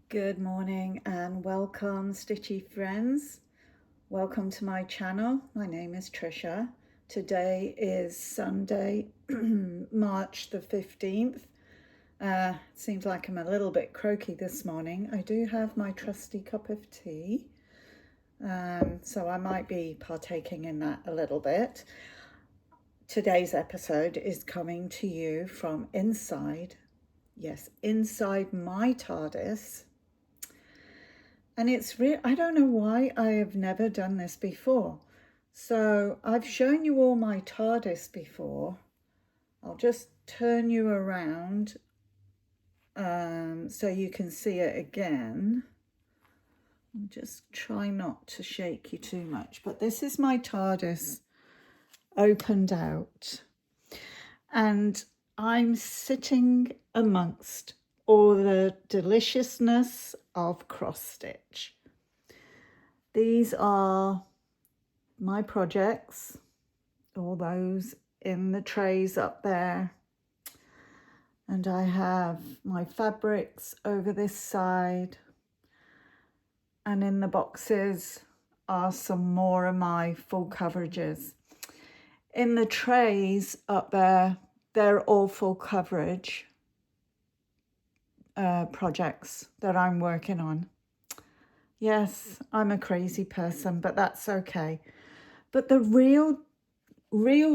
Good morning and welcome, stitchy friends. Welcome to my channel. My name is Tricia. Today is Sunday, March the 15th. Seems like I'm a little bit croaky this morning. I do have my trusty cup of tea, so I might be partaking in that a little bit. Today's episode is coming to you from inside my TARDIS. And it's real. I don't know why I have never done this before. So I've shown you all my TARDIS before. I'll just turn you around so you can see it again. I'll just try not to shake you too much. But this is my TARDIS opened out. And I'm sitting amongst all the deliciousness of cross stitch. These are my projects, all those in the trays up there. And I have my fabrics over this side. And in the boxes are some more of my full coverages. In the trays up there, they're all full coverage projects that I'm working on. Yes, I'm a crazy person, but that's okay. But the real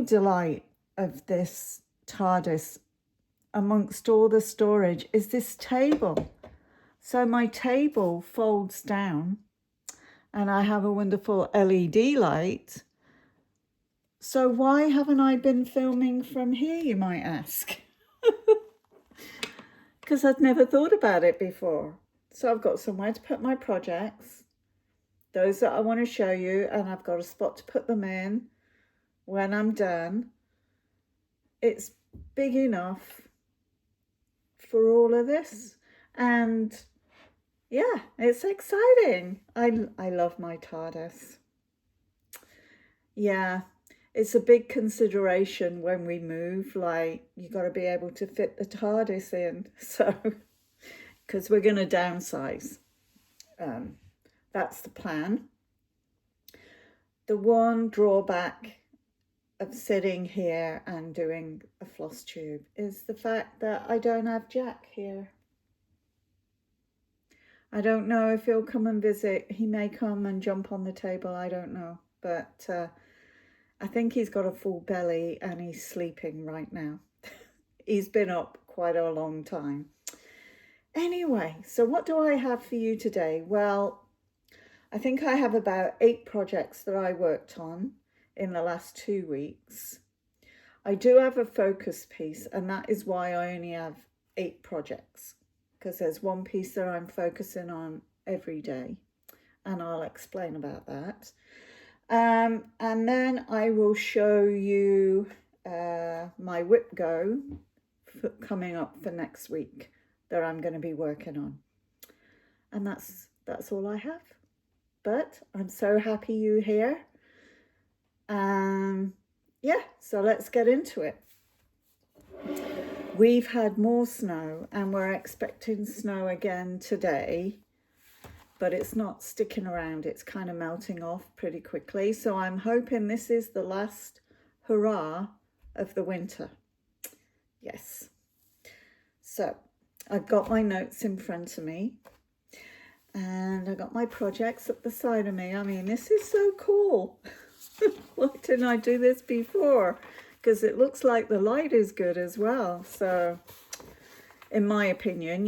delight of this TARDIS amongst all the storage is this table. So my table folds down and I have a wonderful LED light. So why haven't I been filming from here, you might ask? Because I'd never thought about it before. So I've got somewhere to put my projects, those that I want to show you, and I've got a spot to put them in when I'm done. It's big enough for all of this, and yeah, it's exciting. I love my TARDIS. Yeah, it's a big consideration when we move, like you got to be able to fit the TARDIS in, so because we're going to downsize. That's the plan. The one drawback of sitting here and doing a floss tube is the fact that I don't have Jack here. I don't know if he'll come and visit. He may come and jump on the table, I don't know. But I think he's got a full belly and he's sleeping right now. He's been up quite a long time. Anyway, so what do I have for you today? Well, I think I have about 8 projects that I worked on in the last 2 weeks. I do have a focus piece, and that is why I only have 8 projects, because there's one piece that I'm focusing on every day, and I'll explain about that. And then I will show you my WIP go coming up for next week that I'm going to be working on. And that's all I have. But I'm so happy you're here. Yeah, so let's get into it. We've had more snow and we're expecting snow again today, but it's not sticking around. It's kind of melting off pretty quickly. So I'm hoping this is the last hurrah of the winter. Yes. So I've got my notes in front of me and I got my projects up the side of me. I mean, this is so cool. Why didn't I do this before? Because it looks like the light is good as well. So in my opinion,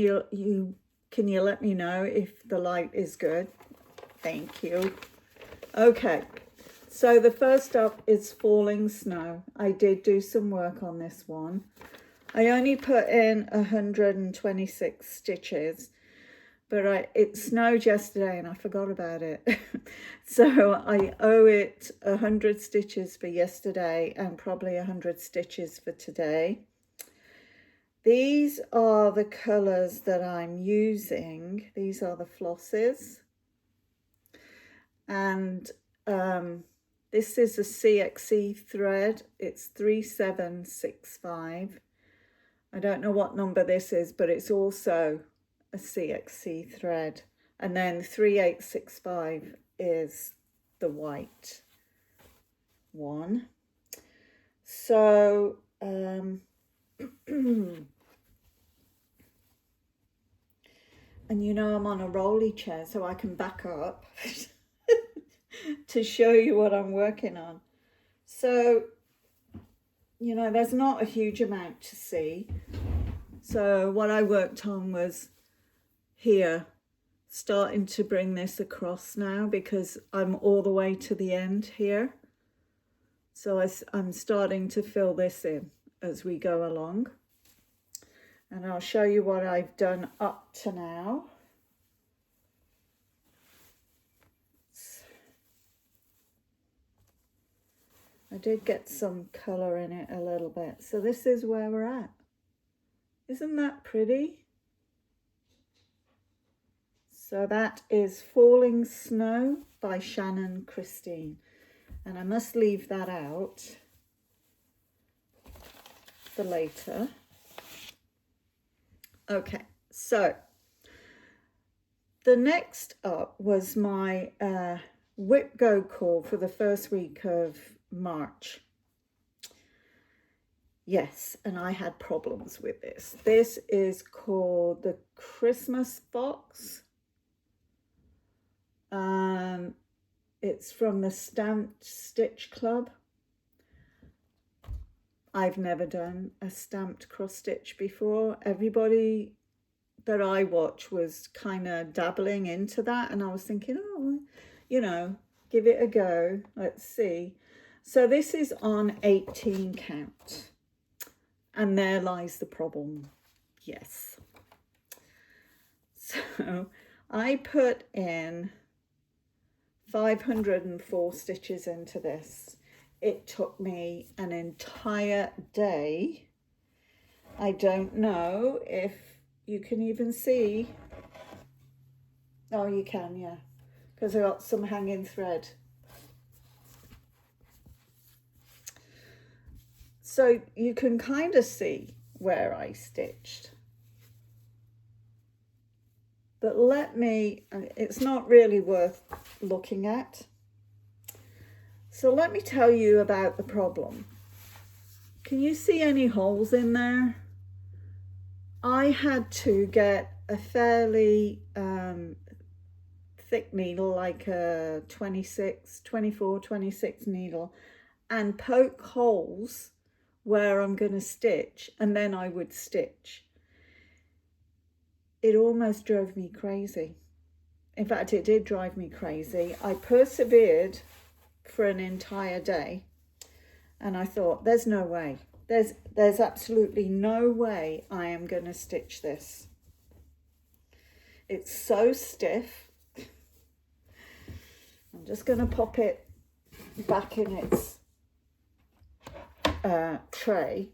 can you let me know if the light is good? Thank you. Okay, so the first up is falling snow. I did do some work on this one. I only put in 126 stitches, but it snowed yesterday and I forgot about it. So I owe it 100 stitches for yesterday and probably 100 stitches for today. These are the colors that I'm using. These are the flosses. And this is a CXC thread. It's 3765. I don't know what number this is, but it's also a CXC thread, and then 3865 is the white one. So and you know I'm on a rolly chair, so I can back up to show you what I'm working on. So, you know, there's not a huge amount to see. So what I worked on was here, starting to bring this across now because I'm all the way to the end here. So I'm starting to fill this in as we go along. And I'll show you what I've done up to now. I did get some colour in it a little bit. So this is where we're at. Isn't that pretty? So that is Falling Snow by Shannon Christine. And I must leave that out for later. Okay, so the next up was my WIP Go call for the first week of March. Yes, and I had problems with this. This is called the Christmas box. It's from the Stamped Stitch Club. I've never done a stamped cross stitch before. Everybody that I watch was kind of dabbling into that, and I was thinking, oh, you know, give it a go. Let's see. So this is on 18 count. And there lies the problem. Yes. So I put in 504 stitches into this. It took me an entire day. I don't know if you can even see. Oh, you can, yeah. Because I got some hanging thread. So you can kind of see where I stitched. But it's not really worth looking at. So let me tell you about the problem. Can you see any holes in there? I had to get a fairly thick needle, like a 24, 26 needle, and poke holes where I'm going to stitch, and then I would stitch. It almost drove me crazy. In fact, it did drive me crazy. I persevered for an entire day, and I thought, there's no way. There's absolutely no way I am going to stitch this. It's so stiff. I'm just going to pop it back in its tray.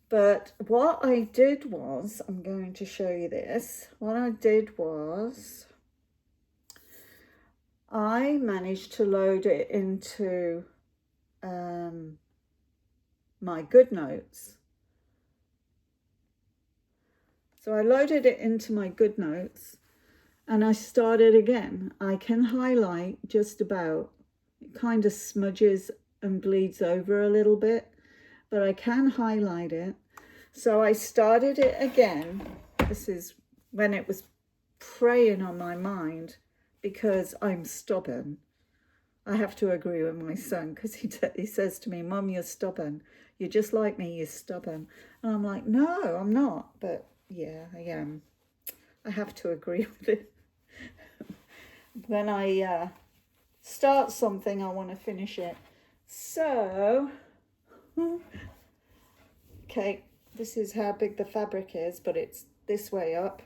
But what I did was, I'm going to show you this. What I did was, I managed to load it into my GoodNotes. So I loaded it into my GoodNotes and I started again. I can highlight just about, it kind of smudges and bleeds over a little bit, but I can highlight it. So I started it again. This is when it was preying on my mind because I'm stubborn. I have to agree with my son because he says to me, Mum, you're stubborn. You're just like me, you're stubborn. And I'm like, no, I'm not. But yeah, I am. I have to agree with it. When I start something, I want to finish it. So, okay, this is how big the fabric is, but it's this way up.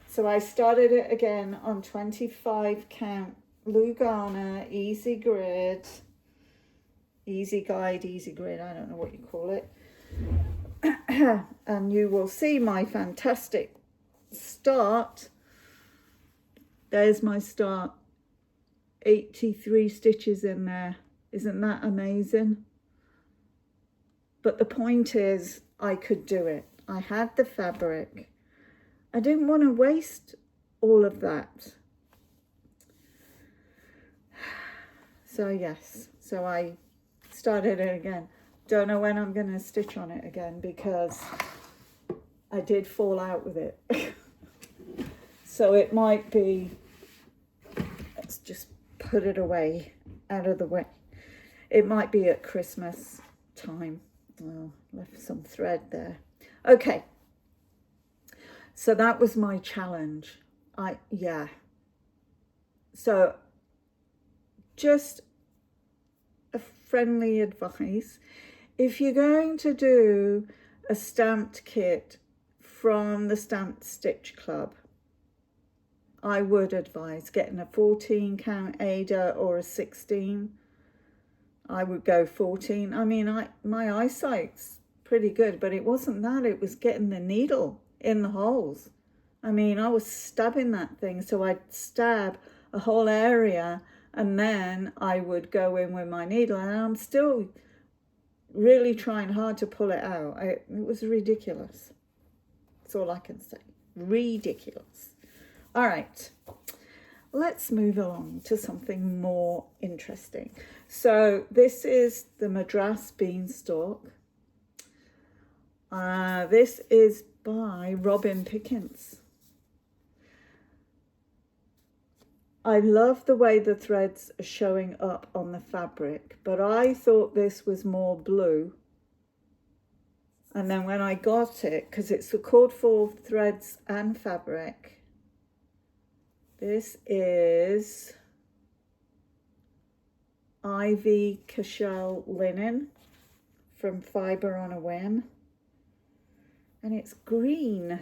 So I started it again on 25 count Lugana, easy grid, easy guide, easy grid, I don't know what you call it. And you will see my fantastic start. There's my start. 83 stitches in there. Isn't that amazing? But the point is, I could do it. I had the fabric. I didn't want to waste all of that. So yes, so I started it again. Don't know when I'm going to stitch on it again because I did fall out with it. So it might be, let's just put it away, out of the way. It might be at Christmas time. Oh, left some thread there. Okay. So that was my challenge. So just a friendly advice. If you're going to do a stamped kit from the Stamped Stitch Club, I would advise getting a 14 count Ada or a 16. I would go 14. I mean, my eyesight's pretty good, but it wasn't that. It was getting the needle in the holes. I mean, I was stabbing that thing, so I'd stab a whole area and then I would go in with my needle, and I'm still really trying hard to pull it out. It was ridiculous. That's all I can say. Ridiculous. All right, let's move along to something more interesting. So this is the Madras Beanstalk. This is by Robin Pickens. I love the way the threads are showing up on the fabric, but I thought this was more blue. And then when I got it, because it's called for threads and fabric, this is Ivy Cashel linen from Fibre on a Whim. And it's green. Let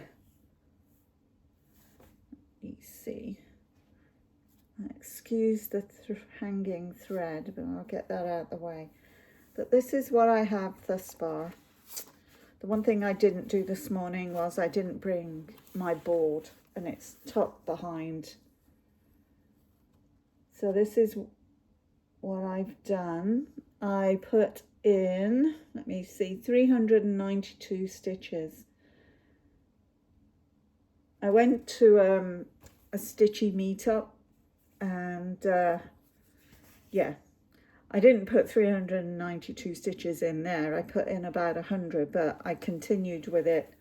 me see. Excuse the hanging thread, but I'll get that out of the way. But this is what I have thus far. The one thing I didn't do this morning was I didn't bring my board, and it's tucked behind. So this is what I've done. I put in, let me see, 392 stitches. I went to a stitchy meetup, and yeah, I didn't put 392 stitches in there. I put in about 100, but I continued with it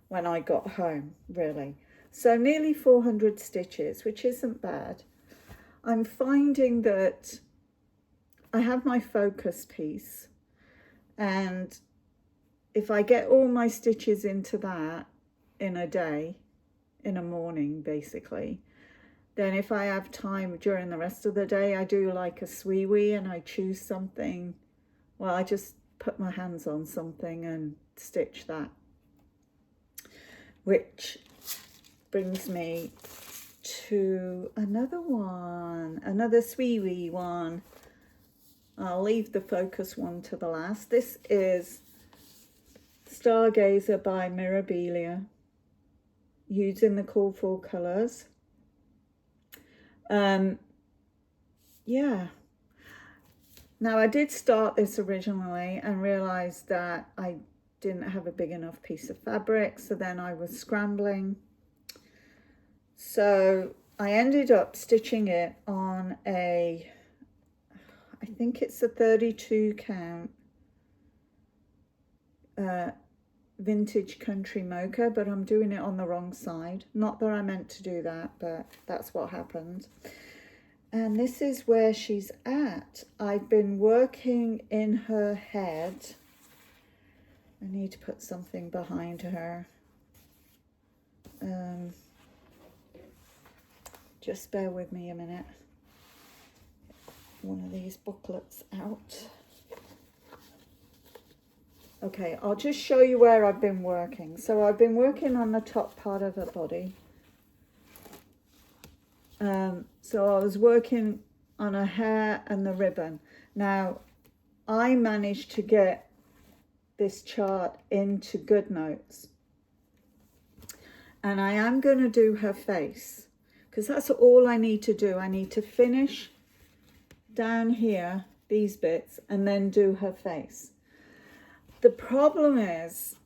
when I got home, really. So nearly 400 stitches, which isn't bad. I'm finding that I have my focus piece, and if I get all my stitches into that in a day, in a morning basically, then if I have time during the rest of the day, I do like a swiwi and I choose something. Well, I just put my hands on something and stitch that. Which brings me to another one, another swiwi one. I'll leave the focus one to the last. This is Stargazer by Mirabilia, using the Call for colours. Yeah. Now I did start this originally and realized that I didn't have a big enough piece of fabric, so then I was scrambling. So I ended up stitching it on a, I think it's a 32 count vintage country mocha, but I'm doing it on the wrong side. Not that I meant to do that, but that's what happened. And this is where she's at. I've been working in her head. I need to put something behind her. Just bear with me a minute. One of these booklets out. Okay, I'll just show you where I've been working. So I've been working on the top part of her body. So I was working on her hair and the ribbon. Now, I managed to get this chart into GoodNotes. And I am going to do her face, because that's all I need to do. I need to finish down here, these bits, and then do her face. The problem is,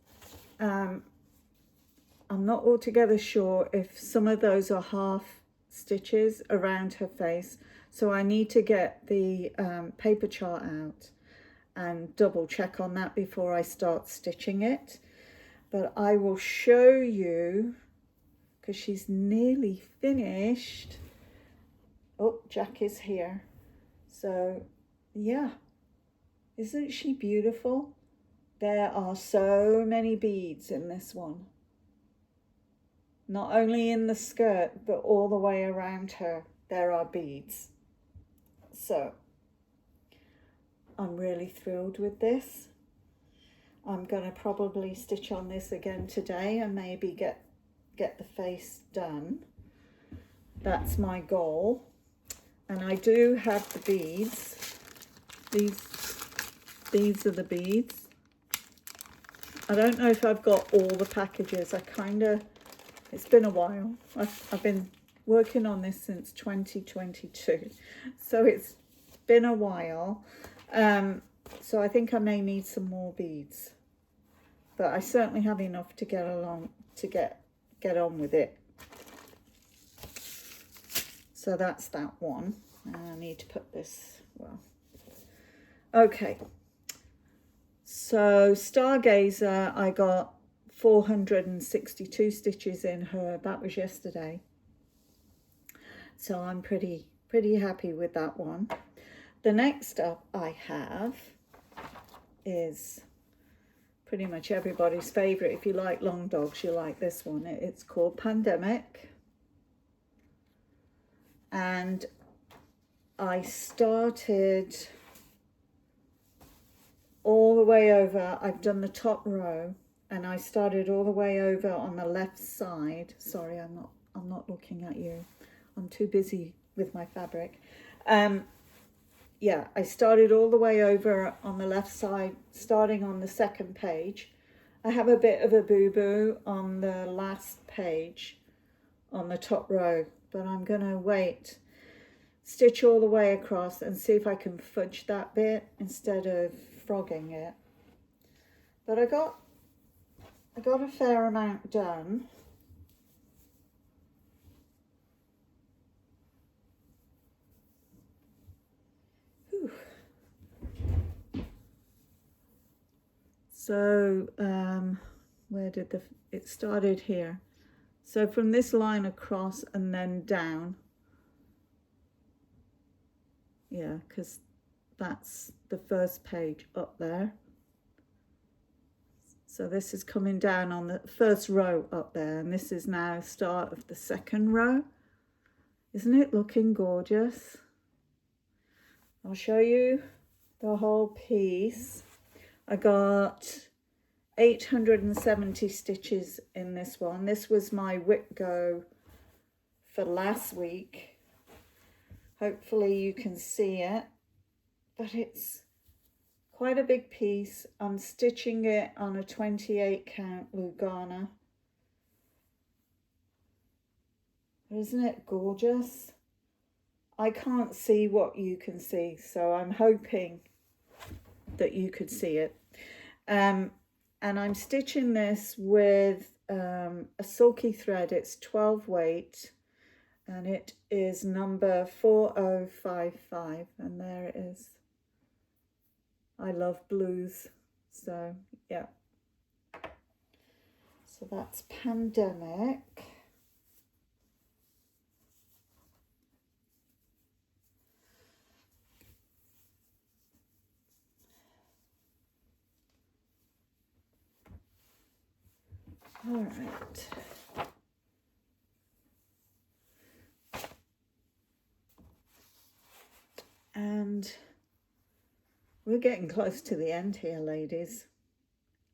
I'm not altogether sure if some of those are half stitches around her face. So I need to get the paper chart out and double check on that before I start stitching it. But I will show you, because she's nearly finished. Oh, Jack is here. So yeah, isn't she beautiful? There are so many beads in this one. Not only in the skirt, but all the way around her, there are beads. So I'm really thrilled with this. I'm going to probably stitch on this again today and maybe get the face done. That's my goal. And I do have the beads. These are the beads. I don't know if I've got all the packages. It's been a while. I've been working on this since 2022. So it's been a while. So I think I may need some more beads. But I certainly have enough to get on with it. So that's that one. I need to put this, well. Okay. So Stargazer, I got 462 stitches in her. That was yesterday. So I'm pretty happy with that one. The next up I have is pretty much everybody's favorite. If you like long dogs, you like this one. It's called Pandemic. And I started all the way over. I've done the top row and I started all the way over on the left side. Sorry, I'm not looking at you. I'm too busy with my fabric. Yeah, I started all the way over on the left side, starting on the second page. I have a bit of a boo-boo on the last page on the top row, but I'm gonna wait, stitch all the way across and see if I can fudge that bit instead of frogging it. But I got a fair amount done. Whew. So where did it started here. So from this line across and then down. Yeah, because that's the first page up there. So this is coming down on the first row up there, and this is now start of the second row. Isn't it looking gorgeous? I'll show you the whole piece. I got 870 stitches in this one. This was my WIP go for last week. Hopefully you can see it, but it's quite a big piece. I'm stitching it on a 28 count Lugana. Isn't it gorgeous? I can't see what you can see, so I'm hoping that you could see it. And I'm stitching this with a sulky thread. It's 12 weight and it is number 4055, and there it is. I love blues, so yeah. So that's Pandemic. All right. And we're getting close to the end here, ladies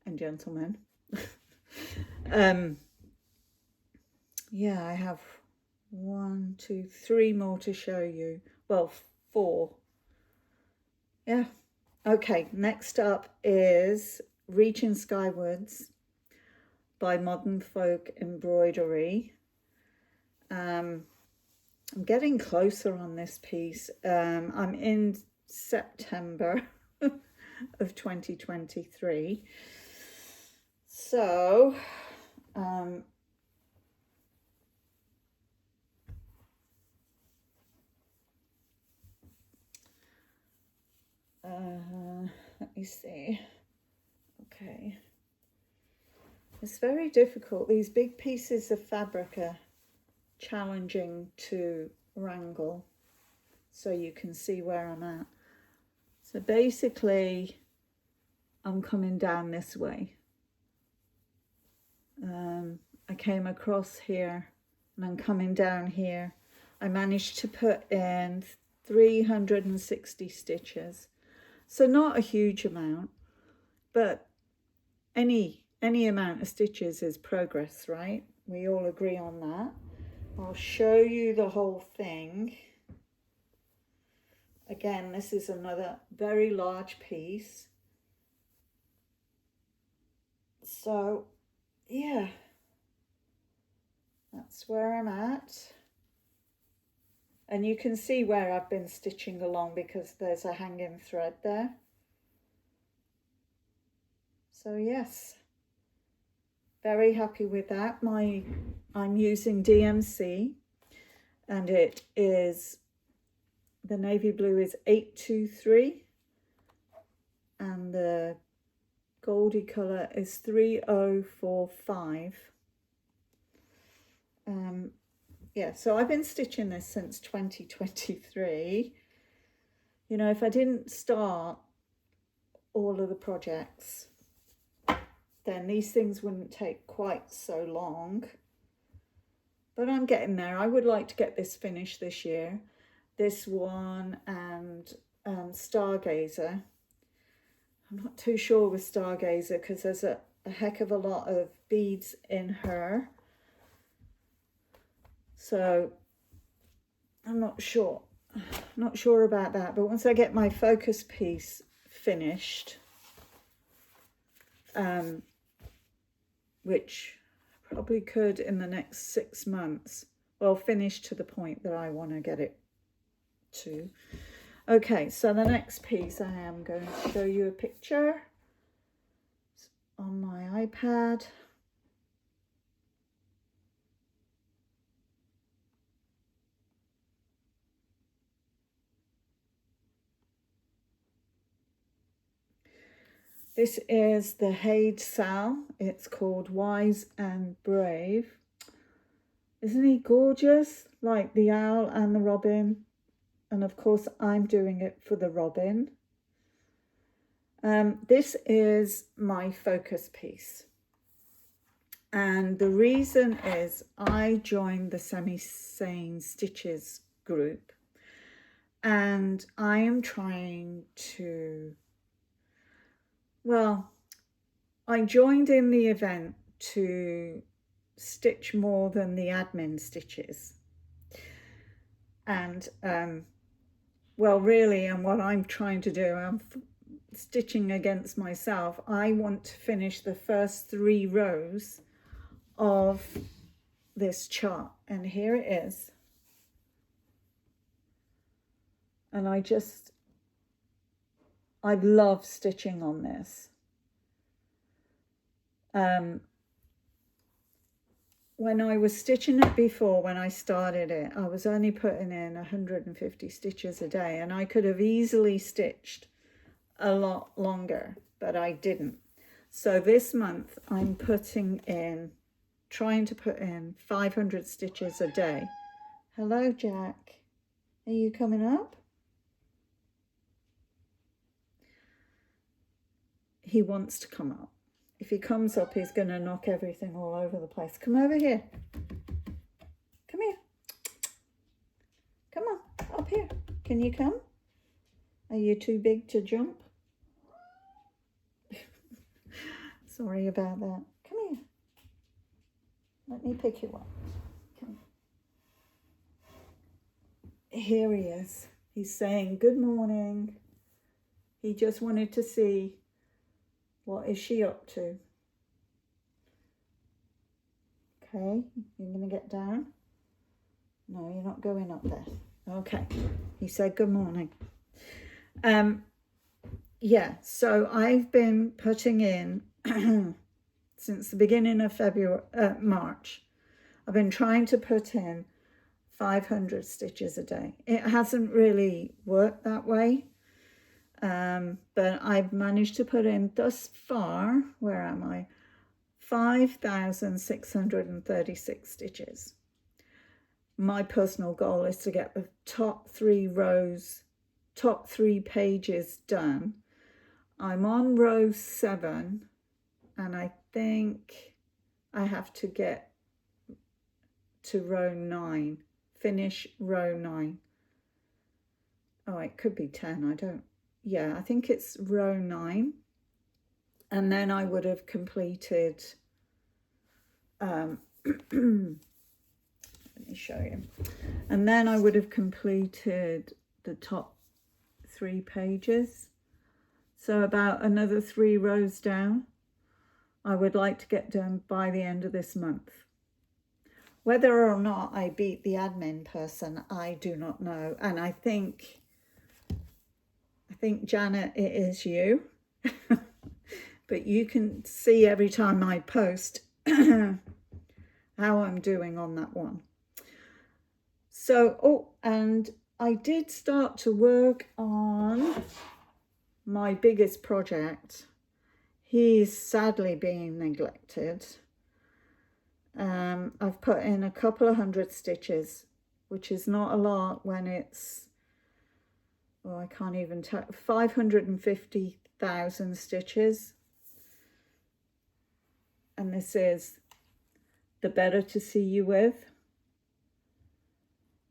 and gentlemen. Yeah, I have 1, 2, 3 more to show you. Well, 4. Yeah. Okay, next up is Reaching Skywards by Modern Folk Embroidery. I'm getting closer on this piece. I'm in September of 2023. So Let me see. Okay. It's very difficult. These big pieces of fabric are challenging to wrangle, so you can see where I'm at. So basically, I'm coming down this way. I came across here and I'm coming down here. I managed to put in 360 stitches. So not a huge amount, but any amount of stitches is progress, right? We all agree on that. I'll show you the whole thing. Again, this is another very large piece. So, yeah, that's where I'm at. And you can see where I've been stitching along because there's a hanging thread there. So yes, very happy with that. I'm using DMC, and it is, the navy blue is 823 and the goldy colour is 3045. Yeah, so I've been stitching this since 2023. You know, if I didn't start all of the projects, then these things wouldn't take quite so long. But I'm getting there. I would like to get this finished this year. This one and Stargazer. I'm not too sure with Stargazer because there's a heck of a lot of beads in her. So I'm not sure about that. But once I get my focus piece finished, which I probably could in the next 6 months, well, finished to the point that I want to get it to. Okay, so the next piece I am going to show you a picture. It's on my iPad. This is the Haid Sal. It's called Wise and Brave. Isn't he gorgeous? Like the owl and the robin. And of course, I'm doing it for the robin. This is my focus piece. And the reason is I joined the Semi-Sane Stitches group. And I am trying to... Well, I joined in the event to stitch more than the admin stitches. And, well, really, and what I'm trying to do, I'm stitching against myself. I want to finish the first 3 rows of this chart. And here it is. And I love stitching on this. When I was stitching it before, when I started it, I was only putting in 150 stitches a day, and I could have easily stitched a lot longer, but I didn't. So this month I'm trying to put in 500 stitches a day. Hello, Jack. Are you coming up? He wants to come up. If he comes up, he's going to knock everything all over the place. Come over here. Come here. Come on, up here. Can you come? Are you too big to jump? Sorry about that. Come here. Let me pick you up. Come. Here he is. He's saying good morning. He just wanted to see, what is she up to? Okay, you're going to get down? No, you're not going up there. Okay, he said good morning. Yeah, so I've been putting in, since the beginning of March, I've been trying to put in 500 stitches a day. It hasn't really worked that way. But I've managed to put in thus far, where am I? 5,636 stitches. My personal goal is to get the top 3 rows, top 3 pages done. I'm on row 7, and I think I have to get to row 9, finish row 9. Oh, it could be 10, yeah, I think it's row 9. And then I would have completed, let me show you. And then I would have completed the top 3 pages. So about another 3 rows down, I would like to get done by the end of this month. Whether or not I beat the admin person, I do not know. And I think Janet, it is you. But you can see every time I post how I'm doing on that one. So, oh, and I did start to work on my biggest project. He's sadly being neglected. I've put in a couple of 100 stitches, which is not a lot when it's, oh, I can't even tell, 550,000 stitches. And this is the Better to See You With.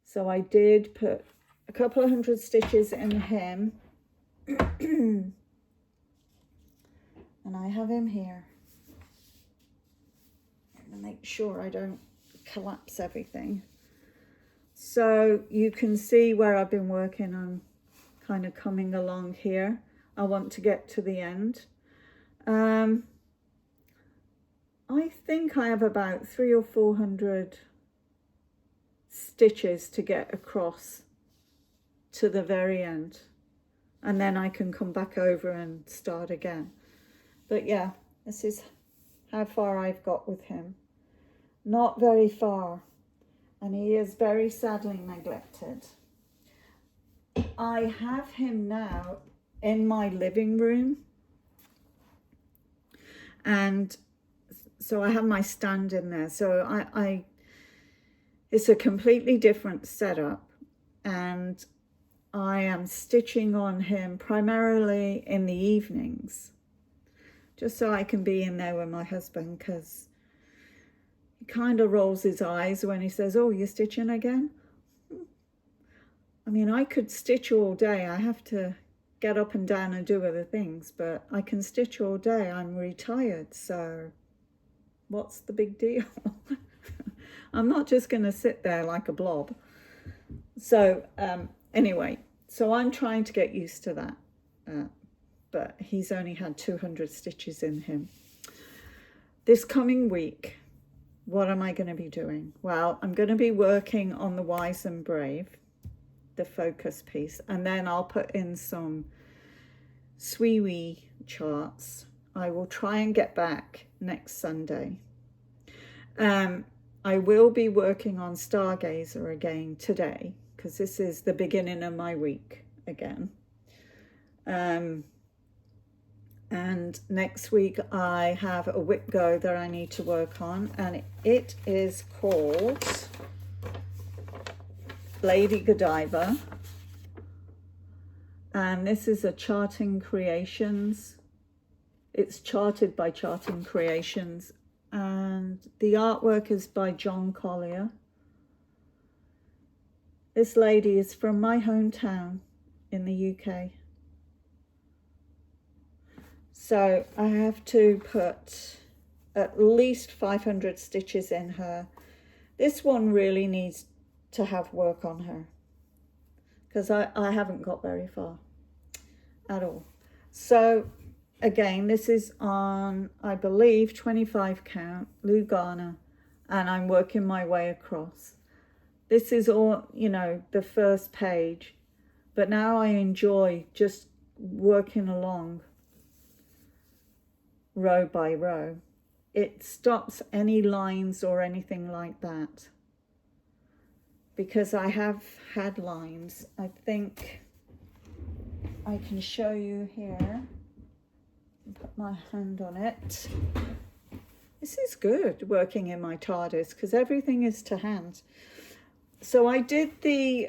So I did put a couple of 100 stitches in him. And I have him here. I'm gonna make sure I don't collapse everything. So you can see where I've been working on, kind of coming along here. I want to get to the end. I think I have about 300 or 400 stitches to get across to the very end, and then I can come back over and start again. But yeah, this is how far I've got with him. Not very far, and he is very sadly neglected. I have him now in my living room, and so I have my stand in there. So it's a completely different setup, and I am stitching on him primarily in the evenings, just so I can be in there with my husband, because he kind of rolls his eyes when he says, "Oh, you're stitching again?" I mean, I could stitch all day. I have to get up and down and do other things, but I can stitch all day. I'm retired, so what's the big deal? I'm not just going to sit there like a blob. So anyway, so I'm trying to get used to that. But he's only had 200 stitches in him. This coming week, what am I going to be doing? Well, I'm going to be working on the Wise and Brave, the focus piece, and then I'll put in some Swiwi charts. I will try and get back next Sunday. I will be working on Stargazer again today, because this is the beginning of my week again. And next week I have a WIP go that I need to work on, and it is called Lady Godiva. And this is a Charting Creations. It's charted by Charting Creations, and the artwork is by John Collier. This lady is from my hometown in the UK. So I have to put at least 500 stitches in her. This one really needs to have work on her, because I haven't got very far at all. So again, this is on, I believe, 25 count, Lugana, and I'm working my way across. This is all, you know, the first page, but now I enjoy just working along row by row. It stops any lines or anything like that, because I have had lines. I think I can show you here. Put my hand on it. This is good working in my TARDIS because everything is to hand. So I did the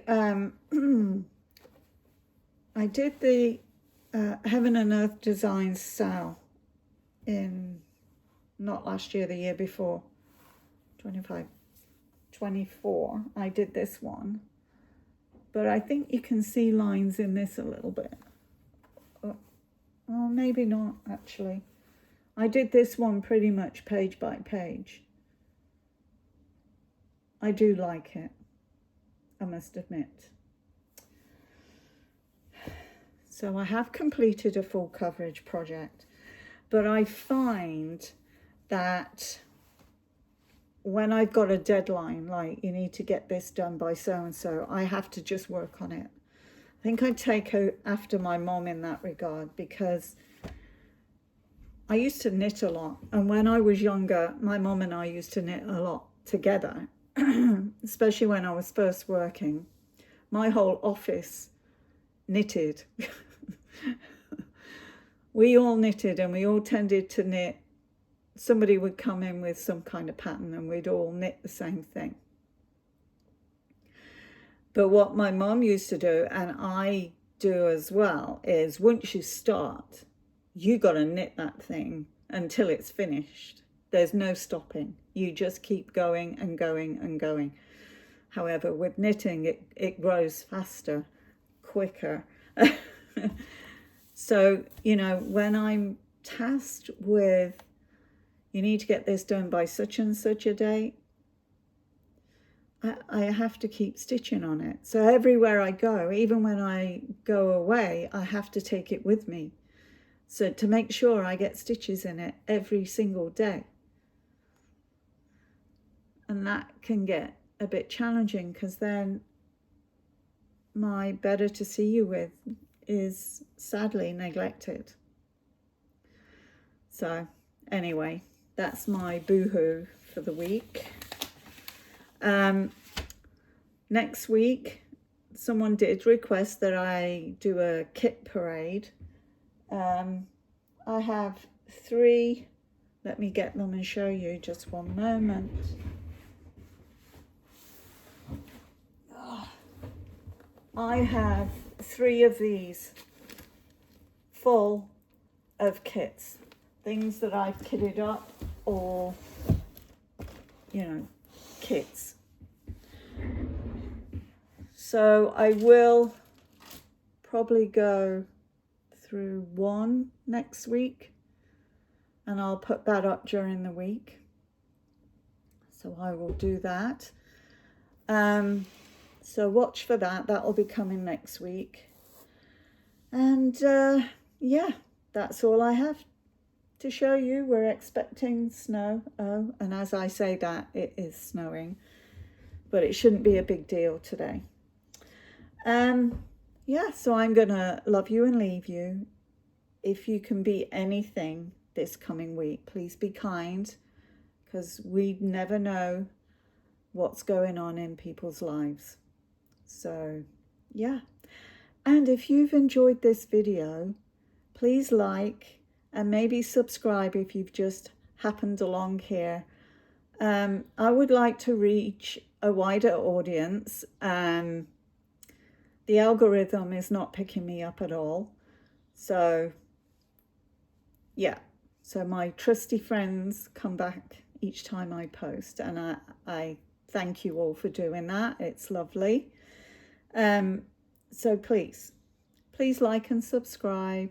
Heaven and Earth Designs sale in not last year, the year before, 24. I did this one, but I think you can see lines in this a little bit. Oh, maybe not actually. I did this one pretty much page by page. I do like it, I must admit. So I have completed a full coverage project, but I find that when I've got a deadline, like you need to get this done by so-and-so, I have to just work on it. I think I take after my mom in that regard, because I used to knit a lot. And when I was younger, my mom and I used to knit a lot together, especially when I was first working. My whole office knitted. We all knitted, and we all tended to knit. Somebody would come in with some kind of pattern and we'd all knit the same thing. But what my mom used to do, and I do as well, is once you start, you got to knit that thing until it's finished. There's no stopping. You just keep going and going and going. However, with knitting, it grows faster, quicker. So, you know, when I'm tasked with, you need to get this done by such and such a date, I have to keep stitching on it. So everywhere I go, even when I go away, I have to take it with me. So to make sure I get stitches in it every single day. And that can get a bit challenging, because then my better to see you with is sadly neglected. So anyway, that's my boohoo for the week. Next week, someone did request that I do a kit parade. I have 3. Let me get them and show you, just one moment. I have 3 of these full of kits, things that I've kitted up, or, you know, kits. So I will probably go through one next week, and I'll put that up during the week. So I will do that. So watch for that. That will be coming next week. And yeah, that's all I have to show you. We're expecting snow. Oh, and as I say that, it is snowing, but it shouldn't be a big deal today. Yeah, so I'm gonna love you and leave you. If you can be anything this coming week, please be kind, because we never know what's going on in people's lives. So yeah, and if you've enjoyed this video, please like and maybe subscribe if you've just happened along here. I would like to reach a wider audience. The algorithm is not picking me up at all. So yeah, so my trusty friends come back each time I post, and I thank you all for doing that. It's lovely. So please like and subscribe.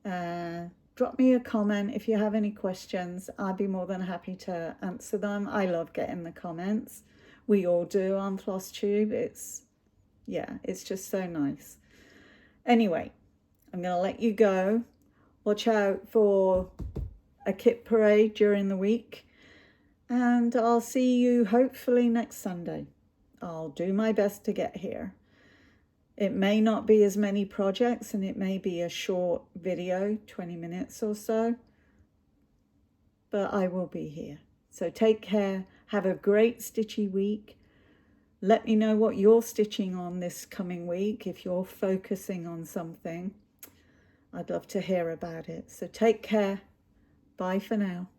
Drop me a comment if you have any questions. I'd be more than happy to answer them. I love getting the comments. We all do on FlossTube. It's just so nice. Anyway, I'm going to let you go. Watch out for a kit parade during the week. And I'll see you hopefully next Sunday. I'll do my best to get here. It may not be as many projects, and it may be a short video, 20 minutes or so, but I will be here. So take care. Have a great stitchy week. Let me know what you're stitching on this coming week, if you're focusing on something. I'd love to hear about it. So take care. Bye for now.